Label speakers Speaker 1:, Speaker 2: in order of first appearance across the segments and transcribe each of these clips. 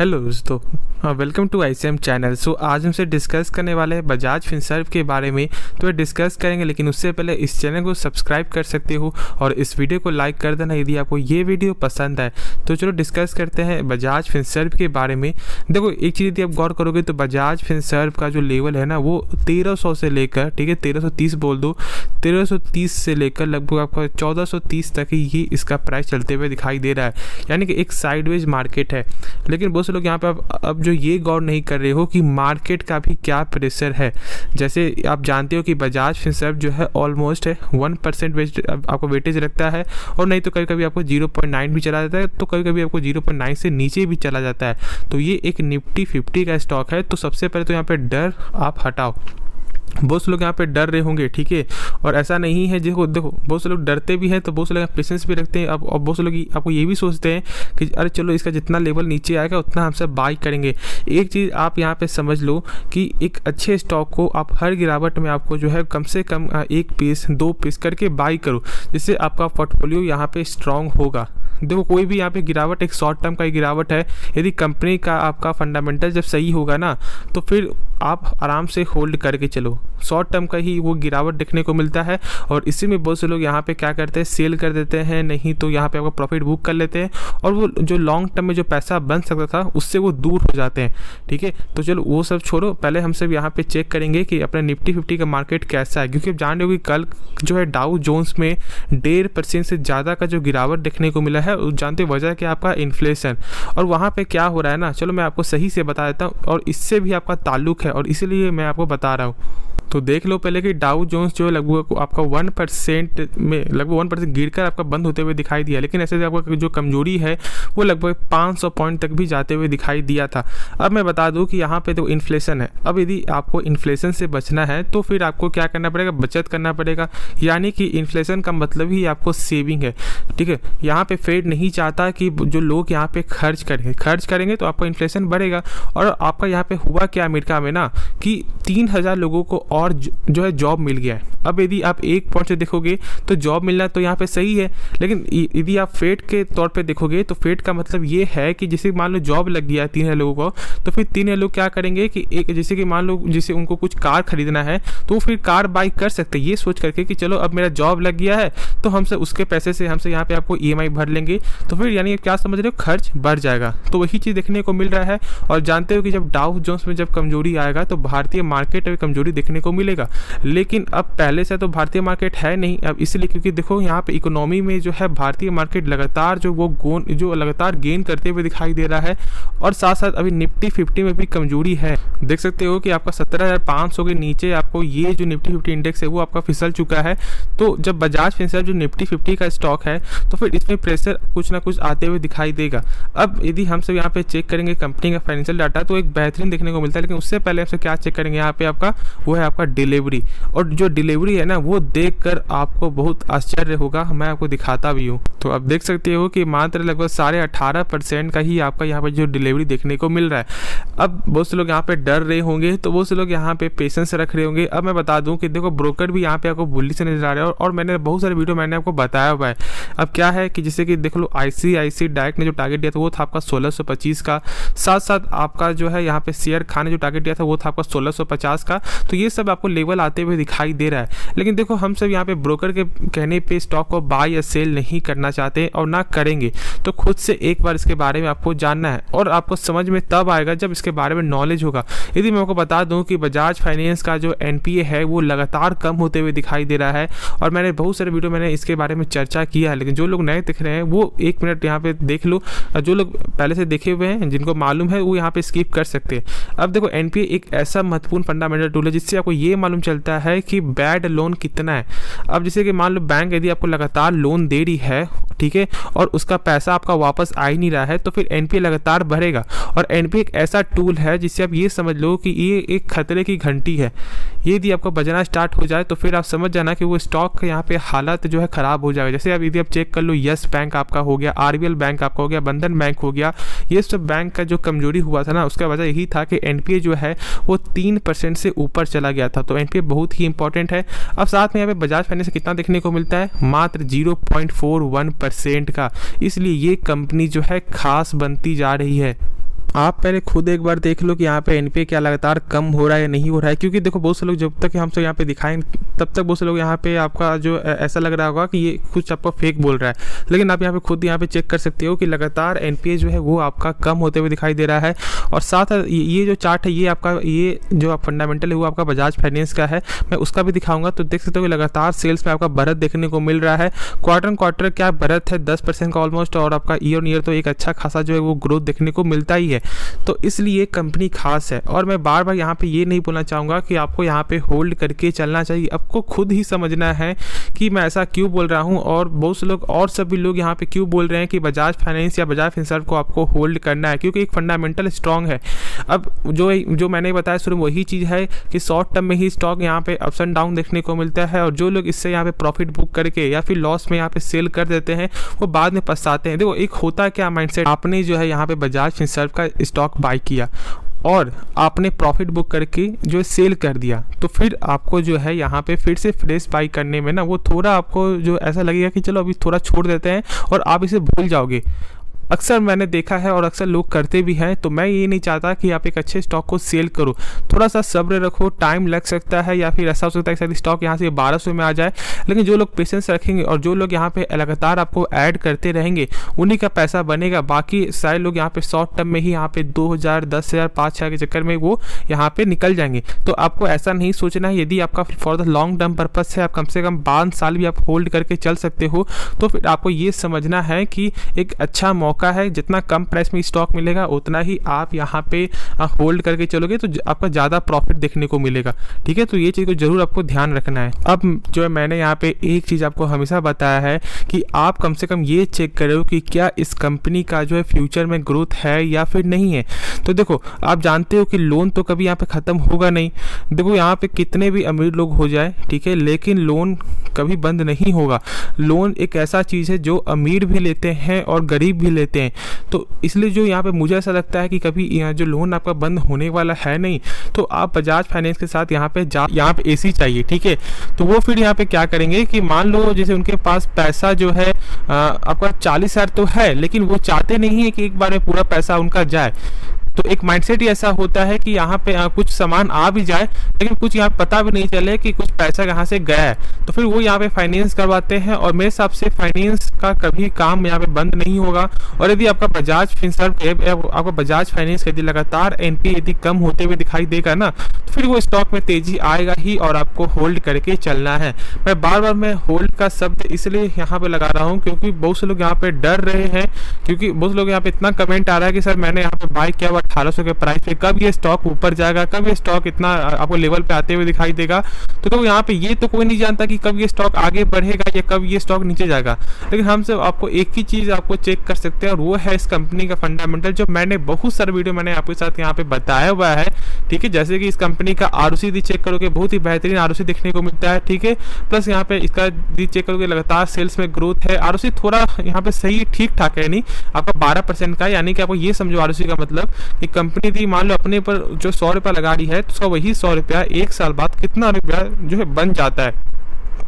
Speaker 1: Hello दोस्तों, welcome to ICM channel. सो आज हमसे डिस्कस करने वाले हैं बजाज फिनसर्व के बारे में। तो ये डिस्कस करेंगे, लेकिन उससे पहले इस चैनल को सब्सक्राइब कर सकते हो और इस वीडियो को लाइक कर देना यदि आपको ये वीडियो पसंद आए। तो चलो डिस्कस करते हैं बजाज फिनसर्व के बारे में। देखो, एक चीज़ यदि आप गौर करोगे तो बजाज फिनसर्व का जो लेवल है ना, वो 1300 से लेकर, ठीक है 1330 बोल दो, 1330 से लेकर लगभग आपका 1430 तक ही इसका प्राइस चलते हुए दिखाई दे रहा है। यानी कि एक साइडवेज मार्केट है। लेकिन बहुत से लोग यहाँ पे अब जो ये गौर नहीं कर रहे हो कि मार्केट का भी क्या प्रेशर है। जैसे आप जानते हो कि बजाज फिनसर्व जो है ऑलमोस्ट है 1% आपको वेटेज रखता है, और नहीं तो कभी कभी आपको 0.9 भी चला जाता है, तो कभी कभी आपको 0.9 से नीचे भी चला जाता है। तो ये एक निफ्टी 50 का स्टॉक है। तो सबसे पहले तो यहाँ पे डर आप हटाओ। बहुत से लोग यहाँ पे डर रहे होंगे, ठीक है, और ऐसा नहीं है। देखो बहुत से लोग डरते भी हैं, तो बहुत से लोग पेशेंस भी रखते हैं। अब बहुत से लोग आपको ये भी सोचते हैं कि अरे चलो इसका जितना लेवल नीचे आएगा उतना हमसे बाई करेंगे। एक चीज़ आप यहाँ पे समझ लो कि एक अच्छे स्टॉक को आप हर गिरावट में आपको जो है कम से कम 1 पीस 2 पीस करके बाई करो, जिससे आपका पोर्टफोलियो यहाँ पे स्ट्रांग होगा। देखो, कोई भी यहाँ पे गिरावट एक शॉर्ट टर्म का ही गिरावट है। यदि कंपनी का आपका फंडामेंटल जब सही होगा ना, तो फिर आप आराम से होल्ड करके चलो। शॉर्ट टर्म का ही वो गिरावट देखने को मिलता है, और इसी में बहुत से लोग यहाँ पे क्या करते हैं, सेल कर देते हैं, नहीं तो यहाँ पे आपका प्रॉफिट बुक कर लेते हैं, और वो जो लॉन्ग टर्म में जो पैसा बन सकता था उससे वो दूर हो जाते हैं। ठीक है, तो चलो वो सब छोड़ो, पहले हम सब यहाँ पे चेक करेंगे कि अपना निफ्टी 50 का मार्केट कैसा है। क्योंकि आप जान रहे हो कि कल जो है डाउ जोन्स में 1.5% से ज़्यादा का जो गिरावट देखने को मिला है। जानते हो वजह क्या, आपका इन्फ्लेशन। और वहाँ पे क्या हो रहा है ना, चलो मैं आपको सही से बता देता हूँ, और इससे भी आपका ताल्लुक है, और इसीलिए मैं आपको बता रहा हूँ। तो देख लो पहले कि डाउ जोन्स जो है लगभग आपका 1% में, लगभग 1% गिरकर आपका बंद होते हुए दिखाई दिया। लेकिन ऐसे आपका जो कमजोरी है वो लगभग 500 पॉइंट तक भी जाते हुए दिखाई दिया था। अब मैं बता दूं कि यहाँ पे तो इन्फ्लेशन है। अब यदि आपको इन्फ्लेशन से बचना है तो फिर आपको क्या करना पड़ेगा, बचत करना पड़ेगा। यानी कि इन्फ्लेशन का मतलब ही आपको सेविंग है। ठीक है, यहाँ पे फेड नहीं चाहता कि जो लोग यहाँ पे खर्च करेंगे तो आपका इन्फ्लेशन बढ़ेगा। और आपका यहाँ पे हुआ क्या अमेरिका में ना, कि 3000 लोगों को और जो है जॉब मिल गया है। अब यदि आप एक पॉइंट से देखोगे तो जॉब मिलना तो यहाँ पे सही है, लेकिन यदि आप फेड के तौर पे देखोगे तो फेड का मतलब ये है कि जैसे मान लो जॉब लग गया है 3000 लोगों को, तो फिर 3000 लोग क्या करेंगे कि एक जैसे कि मान लो जिसे उनको कुछ कार खरीदना है तो फिर कार बाई कर सकते हैं, ये सोच करके कि चलो अब मेरा जॉब लग गया है तो हमसे उसके पैसे से हमसे यहाँ पे आपको EMI भर लेंगे। तो फिर यानी क्या समझ रहे हो, खर्च बढ़ जाएगा। तो वही चीज़ देखने को मिल रहा है। और जानते हो कि जब डाउ जोन्स में जब कमजोरी आएगा तो भारतीय मार्केट में कमजोरी देखने को मिलेगा। लेकिन अब पहले से तो भारतीय मार्केट है नहीं अब, इसलिए क्योंकि देखो यहाँ पे इकोनॉमी में जो है भारतीय मार्केट लगातार जो लगातार गेन करते हुए दिखाई दे रहा है। और साथ साथ अभी निफ्टी 50 में भी कमजोरी है। देख सकते हो कि आपका 17,500 के नीचे आपको ये जो निफ्टी 50 इंडेक्स है वो आपका फिसल चुका है। तो जब बजाज फिनसर्व जो निफ्टी 50 का स्टॉक है तो फिर इसमें प्रेशर कुछ ना कुछ आते हुए दिखाई देगा। अब यदि हम सब यहाँ पे चेक करेंगे कंपनी का फाइनेंशियल डाटा तो एक बेहतरीन देखने को मिलता है। लेकिन उससे पहले हमसे क्या चेक करेंगे यहाँ पे आपका, वो है आपका डिलीवरी। और जो डिलीवरी है ना, वो देखकर आपको बहुत आश्चर्य होगा, मैं आपको दिखाता भी हूँ। तो आप देख सकते हो कि मात्र लगभग 18.5% का ही आपका यहाँ पे जो डिलीवरी देखने को मिल रहा है। अब बहुत से लोग यहाँ पे डर रहे होंगे, तो बहुत से लोग यहाँ पे पेशेंस रख रहे होंगे। अब मैं बता दूं कि देखो ब्रोकर भी यहाँ पे आपको बुल्ली से नजर आ रहे हैं, और मैंने बहुत सारे वीडियो मैंने आपको बताया हुआ है। अब क्या है कि जैसे कि देख लो ICICI डायरेक्ट ने जो टारगेट दिया था वो था आपका 1625 का। साथ साथ आपका जो है यहाँ पे शेयर खान ने जो टारगेट दिया था वो था आपका 1650 का। तो ये सब आपको लेवल आते हुए दिखाई दे रहा है। लेकिन देखो हम सब यहाँ पे ब्रोकर के कहने पे स्टॉक को बाय या सेल नहीं करना चाहते और ना करेंगे। तो खुद से एक बार इसके बारे में आपको जानना है, और आपको समझ में तब आएगा जब इसके बारे में नॉलेज होगा। यदि मैं आपको बता दूं कि बजाज फाइनेंस का जो NPA है वो लगातार कम होते हुए दिखाई दे रहा है, और मैंने बहुत सारे वीडियो मैंने इसके बारे में चर्चा किया है। लेकिन जो लोग नए दिख रहे हैं वो 1 मिनट यहाँ पे देख लो, और जो लोग पहले से देखे हुए हैं जिनको मालूम है वो यहाँ पे स्किप कर सकते हैं। अब देखो NPA एक ऐसा महत्वपूर्ण फंडामेंटल टूल है जिससे आपको ये मालूम चलता है कि बैड लोन कितना है। अब जैसे कि मान लो बैंक यदि आपको लगातार लोन दे रही है, ठीक है, और उसका पैसा आपका वापस आ ही नहीं रहा है, तो फिर NPA लगातार बढ़ेगा। और NPA एक ऐसा टूल है जिससे आप ये समझ लो कि ये एक खतरे की घंटी है। ये यदि आपका बजना स्टार्ट हो जाए तो फिर आप समझ जाना कि वो स्टॉक का यहाँ पे हालत जो है ख़राब हो जाएगा। जैसे अब यदि आप चेक कर लो, यस बैंक आपका हो गया, RBL बैंक आपका हो गया, बंधन बैंक हो गया, ये सब बैंक का जो कमजोरी हुआ था ना, उसका वजह यही था कि NPA जो है वो 3% से ऊपर चला गया था। तो NPA बहुत ही इंपॉर्टेंट है। अब साथ में यहाँ पे बजाज फाइनेंस से कितना देखने को मिलता है, मात्र 0.41% का। इसलिए ये कंपनी जो है खास बनती जा रही है। आप पहले खुद एक बार देख लो कि यहाँ पे एनपीए क्या लगातार कम हो रहा है या नहीं हो रहा है, क्योंकि देखो बहुत से लोग जब तक हमसे यहाँ पे दिखाएंगे तब तक बहुत से लोग यहाँ पे आपका जो ऐसा लग रहा होगा कि ये कुछ आपको फेक बोल रहा है, लेकिन आप यहाँ पे खुद यहाँ पे चेक कर सकते हो कि लगातार एनपीए जो है वो आपका कम होते हुए दिखाई दे रहा है। और साथ ये जो चार्ट है ये आपका, ये जो आप फंडामेंटल है वो आपका बजाज फाइनेंस का है, मैं उसका भी दिखाऊंगा। तो देख सकते हो कि लगातार सेल्स में आपका बढ़त देखने को मिल रहा है। क्वार्टर क्या बढ़त है 10% का ऑलमोस्ट, और आपका ईयर ऑन ईयर तो एक अच्छा खासा जो है वो ग्रोथ देखने को मिलता ही है। तो इसलिए कंपनी खास है। और मैं बार बार यहाँ पे ये नहीं बोलना चाहूँगा कि आपको यहाँ पे होल्ड करके चलना चाहिए, आपको खुद ही समझना है कि मैं ऐसा क्यों बोल रहा हूँ, और बहुत से लोग और सभी लोग यहाँ पे क्यों बोल रहे हैं कि बजाज फाइनेंस या बजाज फिनसर्व को आपको होल्ड करना है, क्योंकि एक फंडामेंटल स्ट्रॉन्ग है। अब जो मैंने बताया शुरू में वही चीज़ है कि शॉर्ट टर्म में ही स्टॉक यहाँ पे अप्स एंड डाउन देखने को मिलता है, और जो लोग इससे यहाँ पे प्रॉफिट बुक करके या फिर लॉस में यहाँ पे सेल कर देते हैं वो बाद में पछताते हैं। देखो एक होता है क्या माइंडसेट, आपने जो है यहाँ पे बजाज फिनसर्व का स्टॉक बाय किया और आपने प्रॉफिट बुक करके जो सेल कर दिया, तो फिर आपको जो है यहाँ पे फिर से फ्रेश बाई करने में ना वो थोड़ा आपको जो ऐसा लगेगा कि चलो अभी थोड़ा छोड़ देते हैं, और आप इसे भूल जाओगे। अक्सर मैंने देखा है और अक्सर लोग करते भी हैं। तो मैं ये नहीं चाहता कि आप एक अच्छे स्टॉक को सेल करो, थोड़ा सा सब्र रखो, टाइम लग सकता है, या फिर ऐसा हो सकता है कि शायद स्टॉक यहाँ से 1200 में आ जाए, लेकिन जो लोग पेशेंस रखेंगे और जो लोग यहाँ पे लगातार आपको ऐड करते रहेंगे उन्हीं का पैसा बनेगा। बाकी सारे लोग यहाँ पे शॉर्ट टर्म में ही यहाँ पे 2000, 10,000, 5,000 के चक्कर में वो यहाँ पे निकल जाएंगे। तो आपको ऐसा नहीं सोचना है। यदि आपका for the long term purpose से आप कम से कम 5 साल भी आप होल्ड करके चल सकते हो, तो फिर आपको ये समझना है कि एक अच्छा मौका है, जितना कम प्राइस में स्टॉक मिलेगा उतना ही आप यहाँ पे होल्ड करके चलोगे तो आपका ज़्यादा प्रॉफिट देखने को मिलेगा। ठीक है, तो ये चीज़ को जरूर आपको ध्यान रखना है। अब जो है मैंने यहाँ पे एक चीज़ आपको हमेशा बताया है कि आप कम से कम ये चेक करो कि क्या इस कंपनी का जो है फ्यूचर में ग्रोथ है या फिर नहीं है। तो देखो आप जानते हो कि लोन तो कभी यहाँ पे ख़त्म होगा नहीं। देखो यहाँ पे कितने भी अमीर लोग हो जाए, ठीक है, लेकिन लोन कभी बंद नहीं होगा। लोन एक ऐसा चीज़ है जो अमीर भी लेते हैं और गरीब भी लेते हैं। तो इसलिए जो यहाँ पे मुझे ऐसा लगता है कि कभी यहाँ जो लोन आपका बंद होने वाला है नहीं, तो आप बजाज फाइनेंस के साथ यहाँ पे एसी चाहिए। ठीक है, तो वो फिर यहाँ पे क्या करेंगे कि मान लो जैसे उनके पास पैसा जो है आपका 40,000 तो है, लेकिन वो चाहते नहीं है कि एक बार में पूरा पैसा उनका जाए। तो एक माइंडसेट ही ऐसा होता है कि यहाँ पे कुछ सामान आ भी जाए लेकिन कुछ यहाँ पता भी नहीं चले कि कुछ पैसा कहाँ से गया है, तो फिर वो यहाँ पे फाइनेंस करवाते हैं। और मेरे हिसाब से फाइनेंस का कभी काम यहाँ पे बंद नहीं होगा। और यदि आपका बजाज फिनसर्व आपका बजाज फाइनेंस यदि लगातार एनपीए यदि कम होते हुए दिखाई देगा ना, तो फिर वो स्टॉक में तेजी आएगा ही और आपको होल्ड करके चलना है। मैं होल्ड का शब्द इसलिए यहाँ पे लगा रहा हूँ क्योंकि बहुत से लोग यहाँ पे डर रहे हैं, क्योंकि बहुत से लोग यहाँ पे इतना कमेंट आ रहा है कि सर मैंने यहाँ पे बाय किया 1800 के प्राइस पे, कब ये स्टॉक ऊपर जाएगा, कब ये स्टॉक इतना आपको लेवल पे आते हुए दिखाई देगा। तो यहाँ पे ये तो कोई नहीं जानता कि कब ये स्टॉक आगे बढ़ेगा या कब ये स्टॉक नीचे जाएगा, लेकिन हम सब आपको एक ही चीज आपको चेक कर सकते हैं और वो है इस कंपनी का फंडामेंटल, जो मैंने बहुत सारे वीडियो मैंने आपके साथ यहाँ पे बताया हुआ है। ठीक है, जैसे कि इस कंपनी का आरओसी यदि चेक करोगे बहुत ही बेहतरीन आरओसी देखने को मिलता है। ठीक है, प्लस यहाँ पे इसका यदि चेक करोगे लगातार सेल्स में ग्रोथ है। आरओसी थोड़ा यहाँ पे सही ठीक ठाक है, नहीं आपका 12% का, यानी कि आपको ये समझो आरओसी का मतलब कि कंपनी थी मान लो अपने पर जो 100 रुपया लगा रही है तो उसका वही 100 रुपया 1 साल बाद कितना रुपया जो है बन जाता है,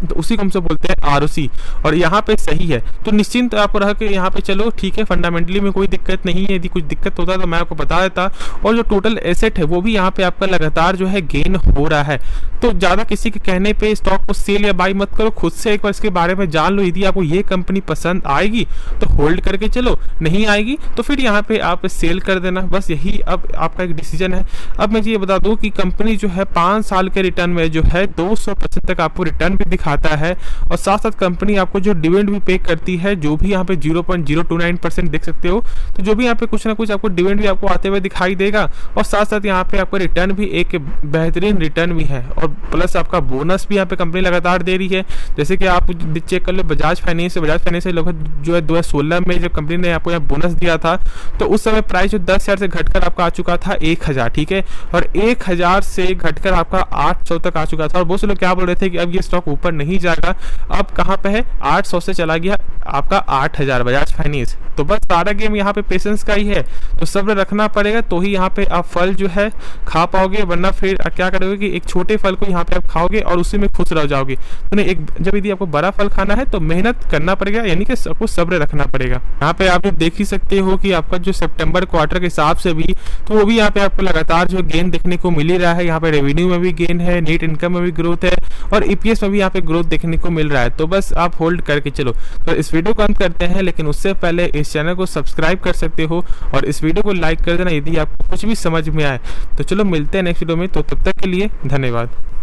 Speaker 1: तो उसी को हमसे बोलते हैं आरओसी। और यहाँ पे सही है तो निश्चिंत आपको रहा कि यहाँ पे चलो ठीक है, फंडामेंटली में कोई दिक्कत नहीं है। यदि कुछ दिक्कत होता तो मैं आपको बता देता। और जो टोटल एसेट है वो भी यहाँ पे आपका लगातार जो है गेन हो रहा है। तो ज़्यादा किसी के कहने पे स्टॉक को सेल या बाई मत करो, खुद से एक बार इसके बारे में जान लो। यदि आपको ये कंपनी पसंद आएगी तो होल्ड करके चलो, नहीं आएगी तो फिर यहाँ पे आप सेल कर देना, बस यही अब आपका एक डिसीजन है। अब मैं ये बता दूँ कि कंपनी जो है 5 साल के रिटर्न में जो है 200% तक आपको रिटर्न भी दिखाता है, और साथ साथ कंपनी आपको जो डिविडेंड भी पे करती है, जो भी यहाँ पे 0.029% देख सकते हो, तो जो भी यहाँ पे कुछ ना कुछ आपको डिविडेंड भी आपको आते हुए दिखाई देगा। और साथ साथ यहाँ पे आपको रिटर्न भी एक बेहतरीन रिटर्न भी है, और प्लस आपका बोनस भी यहाँ पे कंपनी लगातार दे रही है। जैसे कि आप चेक कर लो बजाज फाइनेंस लगभग जो है 2016 में जब कंपनी ने आपको यहाँ बोनस दिया था तो उस समय प्राइस जो 10,000 से घटकर आपका आ चुका था 1,000। ठीक है, और 1,000 से घटकर आपका 800 तक आ चुका था। और बहुत से लोग क्या बोल रहे थे कि अब ये स्टॉक ऊपर नहीं जाएगा। अब कहाँ पे है, 800 से चला गया आपका 8000 बजाज फाइनेंस। तो बस सारा गेम यहाँ पे पेशेंस का ही है, तो सब्र रखना पड़ेगा, तो ही यहाँ पे आप फल जो है खा पाओगे, वरना फिर क्या करोगे कि एक छोटे फल को यहाँ पे आप खाओगे और उसी में खुश रह जाओगे। तो नहीं, एक जब यदि आपको बड़ा फल खाना है तो मेहनत करना पड़ेगा, यानी कि सबको सब्र रखना पड़ेगा। यहाँ पे आप देख ही सकते हो कि आपका जो सितंबर क्वार्टर के हिसाब से भी, तो वो भी यहाँ पे आपको लगातार जो गेन देखने को मिल ही रहा है। यहाँ पे रेवेन्यू में भी गेन है, नेट इनकम में भी ग्रोथ है और ईपीएस में भी यहाँ पे ग्रोथ देखने को मिल रहा है। तो बस आप होल्ड करके चलो। तो इस वीडियो को अंत करते हैं, लेकिन उससे पहले इस चैनल को सब्सक्राइब कर सकते हो और इस वीडियो को लाइक कर देना यदि आपको कुछ भी समझ में आए। तो चलो मिलते हैं नेक्स्ट वीडियो में, तो तब तक के लिए धन्यवाद।